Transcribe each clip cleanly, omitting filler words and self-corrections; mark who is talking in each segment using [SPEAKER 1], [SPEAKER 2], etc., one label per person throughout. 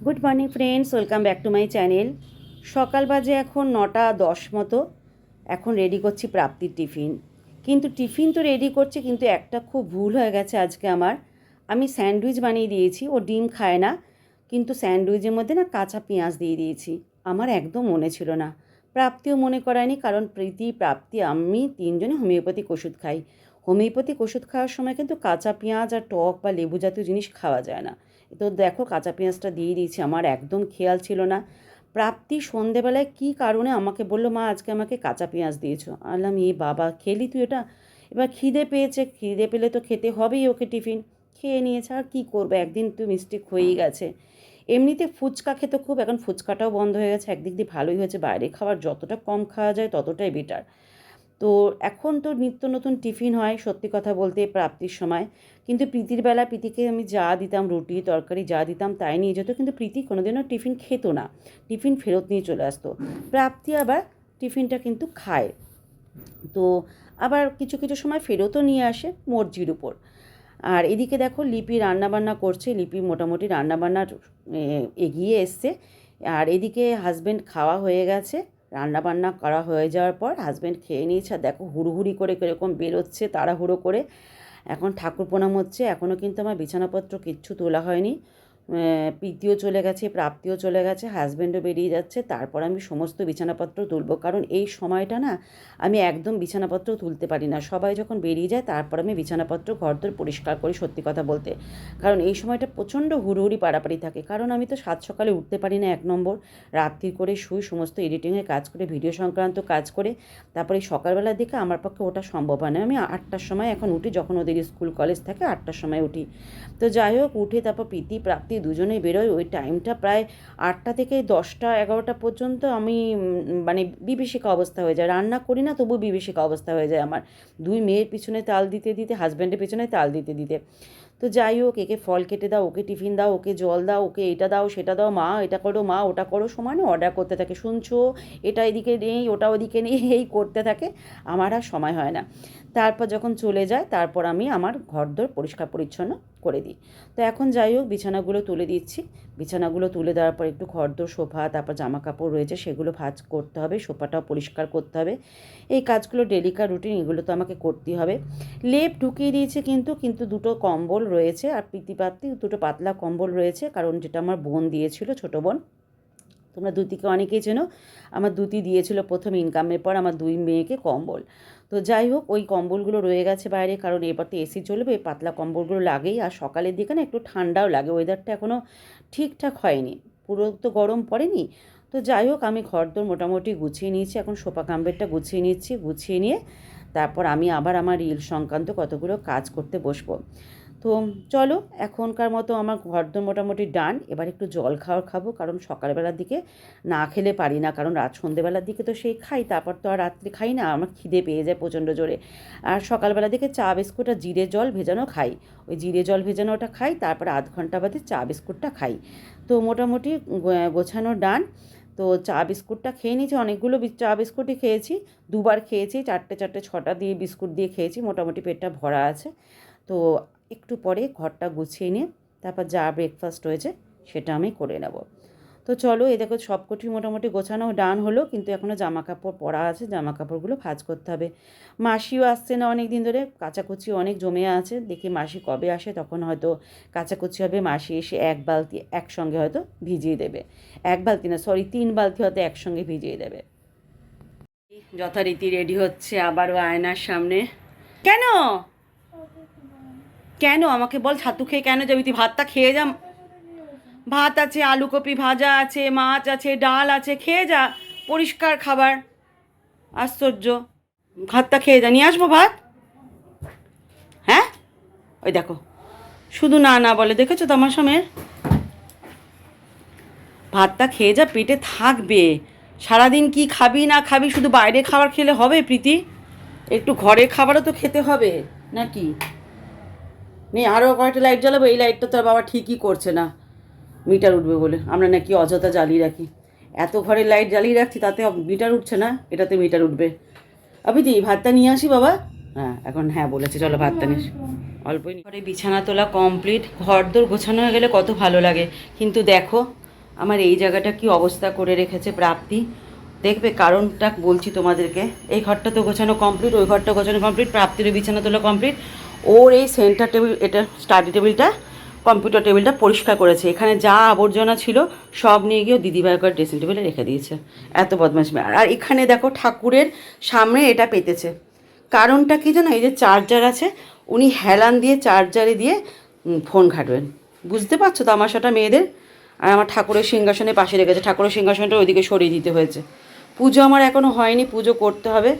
[SPEAKER 1] Good morning friends, welcome back to my channel. সকাল বাজে এখন 9টা 10 মতো। এখন রেডি করছি প্রাপ্তির টিফিন। কিন্তু টিফিন তো রেডি করছি, কিন্তু একটা খুব ভুল হয়ে গেছে আজকে আমার। আমি স্যান্ডউইচ বানিয়ে দিয়েছি, ও ডিম খায় না, কিন্তু স্যান্ডউইচের মধ্যে না কাঁচা পেঁয়াজ দিয়ে দিয়েছি। আমার একদম মনে ছিল না, প্রাপ্তিও মনে করায়নি, কারণ প্রীতি, প্রাপ্তি, আমি তিনজনে হোমিওপ্যাথিক ওষুধ খাই। হোমিওপ্যাথিক ওষুধ খাওয়ার সময় কিন্তু কাঁচা পেঁয়াজ আর টক বা লেবু জাতীয় জিনিস খাওয়া যায় না। তো দেখো কাঁচা পেঁয়াজটা দিয়ে দিয়েছি, আমার একদম খেয়াল ছিল না। প্রাপ্তি সন্ধেবেলায় কী কারণে আমাকে বললো, মা আজকে আমাকে কাঁচা পেঁয়াজ দিয়েছো। আনলাম এ বাবা, খেলি তুই এটা? এবার খিদে পেয়েছে, খিদে পেলে তো খেতে হবেই ওকে টিফিন। খেয়ে নিয়েছে, আর কী করবে, একদিন তো মিস্টেক হয়েই গেছে। এমনিতে ফুচকা খেতে খুব, এখন ফুচকাটাও বন্ধ হয়ে গেছে। একদিক দিয়ে ভালোই হয়েছে, বাইরে খাবার যতটা কম খাওয়া যায় ততটাই বেটার। তো এখন তো নিত্য নতুন টিফিন হয়, সত্যি কথা বলতে প্রাপ্তির সময়। কিন্তু প্রীতির বেলা প্রীতিকে আমি যা দিতাম, রুটি তরকারি যা দিতাম তাই নিয়ে যেত, কিন্তু প্রীতি কোনোদিনও টিফিন খেত না, টিফিন ফেরত নিয়ে চলে আসতো। প্রাপ্তি আবার টিফিনটা কিন্তু খায়। তো আবার কিছু কিছু সময় ফেরতও নিয়ে আসে, মর্জির উপর। আর এদিকে দেখো লিপি রান্নাবান্না করছে, লিপি মোটামুটি রান্নাবান্নার এগিয়ে এসছে। আর এদিকে হাজব্যান্ড খাওয়া হয়ে গেছে, রান্নাবান্না করা হয়ে যাওয়ার পর হাজব্যান্ড খেয়ে নিয়েছে। আর দেখো হুড়োহুড়ি করে কীরকম বেরোচ্ছে তাড়াহুড়ো করে। এখন ঠাকুর প্রণাম হচ্ছে, এখনও কিন্তু আমার বিছানাপত্র কিচ্ছু তোলা হয়নি। প্রীতিও চলে গেছে, প্রাপ্তিও চলে গেছে, হাজব্যান্ডও বেরিয়ে যাচ্ছে, তারপর আমি সমস্ত বিছানাপত্র তুলব। কারণ এই সময়টা না আমি একদম বিছানাপত্র তুলতে পারি না, সবাই যখন বেরিয়ে যায় তারপর আমি বিছানাপত্র ঘরদোর পরিষ্কার করি, সত্যি কথা বলতে। কারণ এই সময়টা প্রচণ্ড হুড়োহুড়ি পাড়াপাড়ি থাকে, কারণ আমি তো সাত সকালে উঠতে পারি না, 1 নম্বর। রাত্রি করে শুই, সমস্ত এডিটিংয়ের কাজ করে, ভিডিও সংক্রান্ত কাজ করে, তারপরে সকালবেলার দিকে আমার পক্ষে ওটা সম্ভব হয় না। আমি 8টার সময় এখন উঠি, যখন ওদের স্কুল কলেজ থাকে 8টার সময় উঠি। তো যাই হোক, উঠে তারপর প্রীতি প্রাপ্তি দুজনেই বেরোয়। ওই টাইমটা প্রায় 8টা থেকে 10টা 11টা পর্যন্ত আমি মানে বিভীষিকা অবস্থা হয়ে যায়, রান্না করি না তবু বিভীষিকা অবস্থা হয়ে যায় আমার। দুই মেয়ের পিছনে তাল দিতে দিতে, হাজব্যান্ডের পিছনে তাল দিতে দিতে। তো যাই হোক, একে ফল কেটে দাও, ওকে টিফিন দাও, ওকে জল দাও, ওকে এটা দাও সেটা দাও, মা এটা করো, মা ওটা করো, সমানে অর্ডার করতে থাকে, শুনছো এটা এদিকে নেই ওটা ওদিকে নেই, এই করতে থাকে। আমার আর সময় হয় না। তারপর যখন চলে যায়, তারপর আমি আমার ঘরদোর পরিষ্কার পরিচ্ছন্ন করে দিই। তো এখন যাই হোক, বিছানাগুলো তুলে দিচ্ছি। বিছানাগুলো তুলে দেওয়ার পর একটু ঘরদোর, সোফা, তারপর জামা কাপড় রয়েছে সেগুলো ভাঁজ করতে হবে, সোফাটাও পরিষ্কার করতে হবে। এই কাজগুলো ডেলিকার রুটিন, এগুলো তো আমাকে করতেই হবে। লেপ ঢুকিয়ে দিয়েছে, কিন্তু কিন্তু দুটো কম্বল রয়েছে, আর প্রীতিপ্রাপ্তি দুটো পাতলা কম্বল রয়েছে, কারণ যেটা আমার বোন দিয়েছিল, ছোটো বোন। তোমরা দুতিকে অনেকেই চেনো, আমার দুতি দিয়েছিল প্রথম ইনকামের পর আমার দুই মেয়েকে কম্বল। তো যাই হোক, ওই কম্বলগুলো রয়ে গেছে বাইরে, কারণ এবার তো এসি চলবে, পাতলা কম্বলগুলো লাগেই। আর সকালের দিকে না একটু ঠান্ডাও লাগে, ওয়েদারটা এখনও ঠিকঠাক হয়নি, পুরো তো গরম পড়েনি। তো যাই হোক, আমি ঘরদোর মোটামুটি গুছিয়ে নিয়েছি, এখন সোফা কাম্বেরটা গুছিয়ে নিচ্ছি। গুছিয়ে নিয়ে তারপর আমি আবার আমার রিল সংক্রান্ত কতগুলো কাজ করতে বসবো। তো চলো, এখনকার মতো আমার ঘরদোর মোটামুটি ডান। এবার একটু জল খাবো, কারণ সকালবেলার দিকে না খেলে পারি না, কারণ সন্ধেবেলার দিকে তো সেই খাই, তারপর তো আর রাত্রে খাই না, আমার খিদে পেয়ে যায় প্রচণ্ড জোরে। আর সকালবেলার দিকে চা বিস্কুট আর জিরে জল ভেজানো খাই, ওই জিরে জল ভেজানোটা খাই, তারপর আধ ঘন্টা বাদে চা বিস্কুটটা খাই। তো মোটামুটি গোছানো ডান। তো চা বিস্কুটটা খেয়ে নিয়েছি, অনেকগুলো চা বিস্কুটই খেয়েছি, দুবার খেয়েছি, 4টে 4টে 6টা দিয়ে বিস্কুট দিয়ে খেয়েছি, মোটামুটি পেটটা ভরা আছে। তো একটু পরে ঘরটা গুছিয়ে নিয়ে তারপর যা ব্রেকফাস্ট হয়েছে সেটা আমি করে নেব। তো চলো, এই দেখো সবকটি মোটামুটি গোছানো ডান হলো, কিন্তু এখনও জামা কাপড় পরা আছে, জামা কাপড়গুলো ভাঁজ করতে হবে। মাসিও আসছে না অনেক দিন ধরে, কাচাকুচি অনেক জমে আছে, দেখি মাসি কবে আসে, তখন হয়তো কাচাকুচি হবে। মাসি এসে 1 বালতি একসঙ্গে হয়তো ভিজিয়ে দেবে, 1 বালতি না সরি 3 বালতি হয়তো একসঙ্গে ভিজিয়ে দেবে। যথারীতি রেডি হচ্ছে, আবারও আয়নার সামনে। কেন কেন আমাকে বল, ছাতু খেয়ে কেন যাবি তুই? ভাতটা খেয়ে যা, ভাত আছে, আলু কপি ভাজা আছে, মাছ আছে, ডাল আছে, খেয়ে যা, পরিষ্কার খাবার। আশ্চর্য, ভাতটা খেয়ে যা, নিয়ে আসবো ভাত। হ্যাঁ, ওই দেখো শুধু না না বলে, দেখেছো তো আমার সামনে। ভাতটা খেয়ে যা, পেটে থাকবে। সারাদিন কি খাবি না খাবি, শুধু বাইরে খাবার খেলে হবে প্রীতি? একটু ঘরের খাবারও তো খেতে হবে নাকি? নেই, আরও কয়েকটা লাইট জ্বালাবো, এই লাইটটা তো বাবা ঠিকই করছে না, মিটার উঠবে বলে আমরা নাকি অযথা জ্বালিয়ে রাখি। এত ঘরের লাইট জ্বালিয়ে রাখছি, তাতে মিটার উঠছে না, এটাতে মিটার উঠবে। দি ভাতটা নিয়ে আসি বাবা। হ্যাঁ এখন হ্যাঁ বলেছে, চলো ভাতটা নিয়ে আসি। অল্পই ঘরে বিছানা তোলা কমপ্লিট, ঘর দোর গোছানো হয়ে গেলে কত ভালো লাগে। কিন্তু দেখো আমার এই জায়গাটা কি অবস্থা করে রেখেছে প্রাপ্তি, দেখবে কারণটা বলছি তোমাদেরকে। এই ঘরটা তো গোছানো কমপ্লিট, ওই ঘরটা গোছানো কমপ্লিট, প্রাপ্তিরও বিছানা তোলা কমপ্লিট। ওর এই সেন্টার টেবিল, এটা স্টাডি টেবিলটা, কম্পিউটার টেবিলটা পরিষ্কার করেছে। এখানে যা আবর্জনা ছিল সব নিয়ে গিয়ে দিদিভাই করে ড্রেসিং টেবিলে রেখে দিয়েছে। এত বদমাশ মেয়ে। আর এখানে দেখো ঠাকুরের সামনে এটা পেতেছে। কারণটা কী জানো, এই যে চার্জার আছে, উনি হেলান দিয়ে চার্জারে দিয়ে ফোন ঘাটবেন। বুঝতে পারছো তামাশাটা মেয়েদের। আর আমার ঠাকুরের সিংহাসনের পাশে রেখেছে, ঠাকুরের সিংহাসনটা ওইদিকে সরিয়ে দিতে হয়েছে। পুজো আমার এখনও হয়নি, পুজো করতে হবে।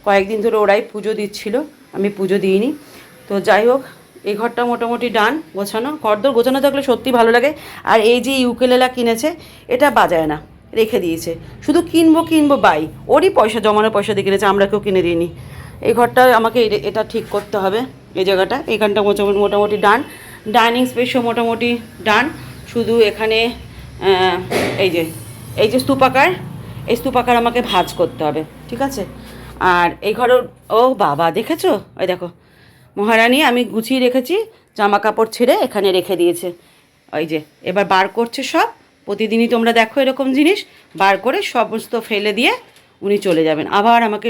[SPEAKER 1] কয়েকদিন ধরে ওরাই পুজো দিচ্ছিল, আমি পুজো দিইনি। তো যাই হোক, এই ঘরটা মোটামুটি ডান গোছানো। ঘরদোর গোছানো থাকলে সত্যি ভালো লাগে। আর এই যে ইউকেলেলা কিনেছে, এটা বাজায় না, রেখে দিয়েছে। শুধু কিনবো বাই, ওরই পয়সা, জমানোর পয়সা দিয়ে কিনেছে, আমরা কেউ কিনে দিইনি। এই ঘরটা আমাকে এটা ঠিক করতে হবে, এই জায়গাটা। এইখানটা মোটামুটি ডান। ডাইনিং স্পেসও মোটামুটি ডান। শুধু এখানে এই যে স্তূপাকার, এই স্তূপাকার আমাকে ভাঁজ করতে হবে, ঠিক আছে। আর এই ঘরের, ও বাবা দেখেছো, ওই দেখো মহারানী আমি গুছিয়ে রেখেছি, জামা কাপড় ছেড়ে এখানে রেখে দিয়েছে। ওই যে এবার বার করছে সব। প্রতিদিনই তোমরা দেখো এরকম জিনিস বার করে সমস্ত ফেলে দিয়ে উনি চলে যাবেন, আবার আমাকে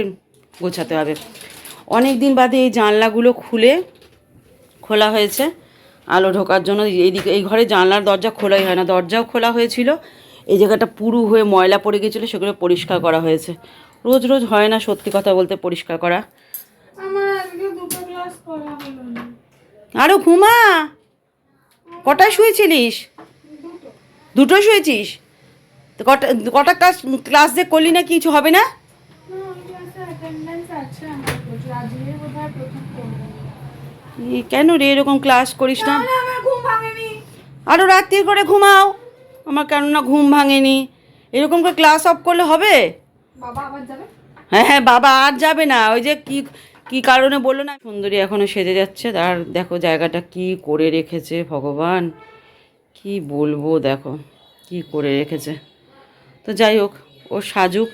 [SPEAKER 1] গোছাতে হবে। অনেক দিন বাদে এই জানলাগুলো খোলা হয়েছে আলো ঢোকার জন্য। এইদিকে এই ঘরে জানলার দরজা খোলাই হয় না, দরজাও খোলা হয়েছিল। এই জায়গাটা পুরু হয়ে ময়লা পড়ে গেছিলো, সেগুলো পরিষ্কার করা হয়েছে। রোজ রোজ হয় না সত্যি কথা বলতে পরিষ্কার করা। আরও ঘুমা। কটায় শুয়েছিলিস? দুটো শুয়েছিস? তো কটা ক্লাস যে করলি না, কিছু হবে না? কেন রে এরকম ক্লাস করিস না? আরও রাত্রি করে ঘুমাও। আমার কেননা ঘুম ভাঙেনি। এরকম করে ক্লাস অফ করলে হবে? হ্যাঁ বাবা আর যাবে না। ওই যে কি কারণে বললো না, সুন্দরী এখনও সেজে যাচ্ছে। আর দেখো জায়গাটা কি করে রেখেছে ভগবান, কি বলবো, দেখো কি করে রেখেছে। তো যাই হোক, ও সাজুক,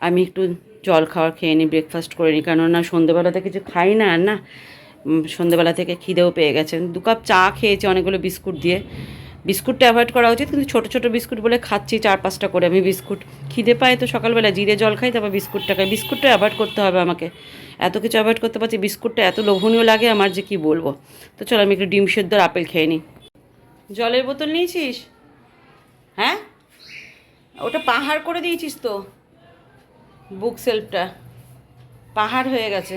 [SPEAKER 1] আমি একটু জল খাওয়ার খেয়ে নিই, ব্রেকফাস্ট করে নিই। কেননা সন্ধেবেলাতে কিছু খাই না আর না, সন্ধেবেলা থেকে খিদেও পেয়ে গেছে। 2 কাপ চা খেয়েছি অনেকগুলো বিস্কুট দিয়ে। বিস্কুটটা অ্যাভয়েড করা উচিত, কিন্তু ছোটো ছোটো বিস্কুট বলে খাচ্ছি 4-5টা করে আমি বিস্কুট। খিদে পাই তো সকালবেলা জিরে জল খাই, তারপর বিস্কুটটা খাই। বিস্কুটটা অ্যাভয়েড করতে হবে আমাকে, এত কিছু অ্যাভয়েড করতে পারছি, বিস্কুটটা এত লোভনীয় লাগে আমার যে কি বলবো। তো চলো আমি একটু ডিম সেদ্ধ আর আপেল খেয়ে নিই। জলের বোতল নিয়েছিস? হ্যাঁ, ওটা পাহাড় করে দিয়েছিস তো, বুক সেলফটা পাহাড় হয়ে গেছে।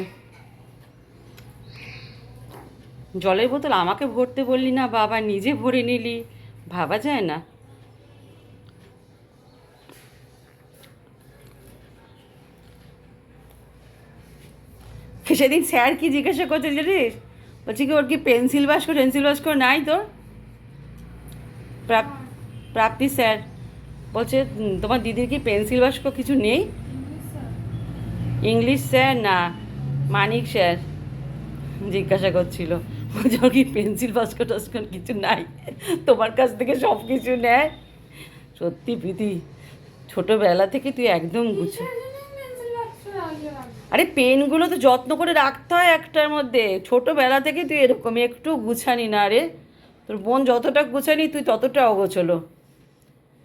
[SPEAKER 1] জলের বোতল আমাকে ভরতে বললি না বাবা, নিজে ভরে নিলি, ভাবা যায় না। সেদিন স্যার কি জিজ্ঞাসা করছে জানিস? বলছি কি ওর কি পেন্সিল বাস্ক নাই তোর? প্রাপ্তি স্যার বলছে তোমার দিদির কি পেন্সিল বাস্ক কিছু নেই? ইংলিশ স্যার না, মানিক স্যার জিজ্ঞাসা করছিল, বলছে ওর কি পেন্সিল বাস্ক টাস্ক কিছু নাই, তোমার কাছ থেকে সব কিছু নেয়। সত্যি প্রীতি, ছোটোবেলা থেকে তুই একদম গুছো। আরে পেনগুলো তো যত্ন করে রাখতে হয় একটার মধ্যে। ছোটোবেলা থেকে তুই এরকম একটু গুছানি না রে। তোর বোন যতটা গুছানি তুই ততটা অগোছলো।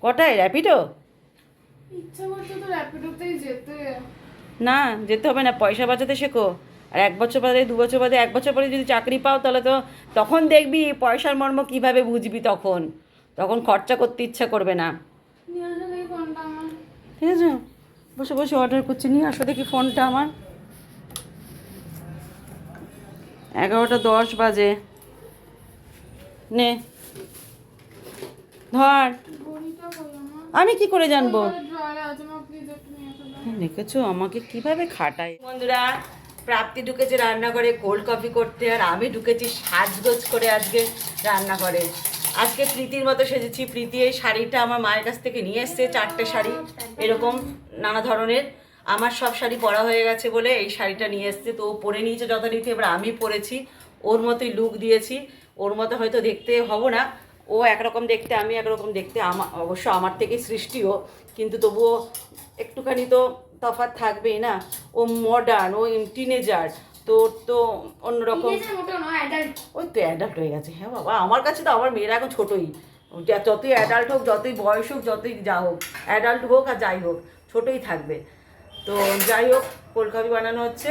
[SPEAKER 1] কটায় র্যাপিডো?
[SPEAKER 2] ইচ্ছা করছে তো র্যাপিডোতেই যেতে।
[SPEAKER 1] না যেতে হবে না, পয়সা বাঁচাতে শেখো। আর 1 বছর বাদে, 2 বছর বাদে, 1 বছর পরে যদি চাকরি পাও তাহলে তো তখন দেখবি পয়সার মর্ম কীভাবে বুঝবি। তখন খরচা করতে ইচ্ছা করবে না। ঠিক আছে, বসে বসে অর্ডার করছি, নিয়ে আসো দেখি ফোনটা আমার। 11টা 10 বাজে, নে ধর। আমি কি করে জানবো? দেখেছো আমাকে কিভাবে খাটায়। বন্ধুরা, প্রাপ্তি ঢুকেছে রান্নাঘরে কোল্ড কফি করতে, আর আমি ঢুকেছি সাজগোজ করে আজকে রান্নাঘরে। আজকে প্রীতির মতো সেজেছি। প্রীতি এই শাড়িটা আমার মায়ের কাছ থেকে নিয়ে এসছে, 4টে শাড়ি এরকম নানা ধরনের। আমার সব শাড়ি পরা হয়ে গেছে বলে এই শাড়িটা নিয়ে এসছে। তো ও পরে নিয়েছে যথারীতি, এবার আমি পরেছি, ওর মতোই লুক দিয়েছি। ওর মতো হয়তো দেখতে হব না, ও একরকম দেখতে আমি একরকম দেখতে। অবশ্য আমার থেকে সৃষ্টিও, কিন্তু তবুও একটুখানি তো তফাৎ থাকবেই না। ও মডার্ন, ও টিনেজার, তোর তো অন্যরকম। ওই তো অ্যাডাল্ট হয়ে গেছে। হ্যাঁ বাবা, আমার কাছে তো আমার মেয়েরা এখন ছোটোই, যতই অ্যাডাল্ট হোক, যতই বয়স হোক, যতই যা হোক, অ্যাডাল্ট হোক আর যাই হোক, ছোটই থাকবে। তো যাই হোক, কোলকাপি বানানো হচ্ছে।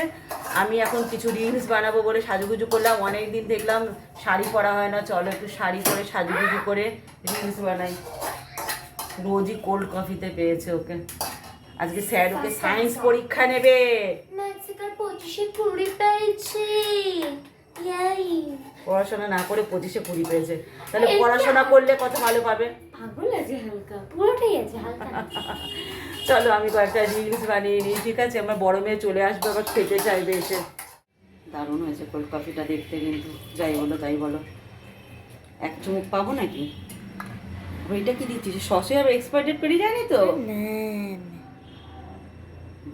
[SPEAKER 1] আমি এখন কিছু রিলস বানাবো বলে সাজুগুজু করলাম। অনেক দিন দেখলাম শাড়ি পরা হয় না, চলো একটু শাড়ি পরে সাজুগুজু করে রিলস বানাই। রোজই কোল্ড কফিতে পেয়েছে ওকে। আজকে স্যার ওকে সায়েন্স পরীক্ষা নেবে।
[SPEAKER 3] ম্যাক্সিকার 25-20 পেয়েছি। ইয়াই
[SPEAKER 1] পড়াশোনা না করে 25-20 পেয়েছে, তাহলে পড়াশোনা করলে কত ভালো পাবে।
[SPEAKER 3] পাগল আছে হালকা, পুরোটাই আছে হালকা না।
[SPEAKER 1] চলো আমি কয়েকটা রিলস বানিয়ে নিই, ঠিক আছে? আমার বড় মেয়ে চলে আসবে, আবার খেতে চাইবে এসে। দারুণ হয়েছে কোল্ড কফিটা দেখতে, কিন্তু যাই বলো তাই বলো। এক চুমুক পাবো নাকি? ওইটা কি দিচ্ছিস? সসে আর এক্সপায়ার ডেট পেরিয়ে যায়নি তো?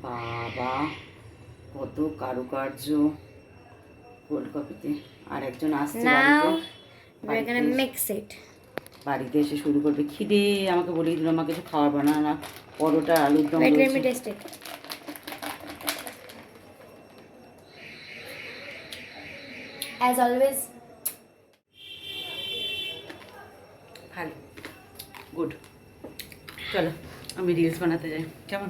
[SPEAKER 1] বাবা, কত কারুকার্য কোল্ড কফিতে। আর একজন আসছে
[SPEAKER 3] নাও
[SPEAKER 1] বাড়িতে।
[SPEAKER 3] we're gonna mix it.
[SPEAKER 1] বাড়িতে এসে শুরু করবে। খিদে আমাকে বলেই দিল, আমাকে কিছু খাওয়ার বানানা, পরোটা, আলুর দম
[SPEAKER 3] Wait, let me
[SPEAKER 1] রয়েছে।
[SPEAKER 3] taste it. As always,
[SPEAKER 1] ভালো, গুড। চলো আমি রিলস বানাতে যাই, কেমন?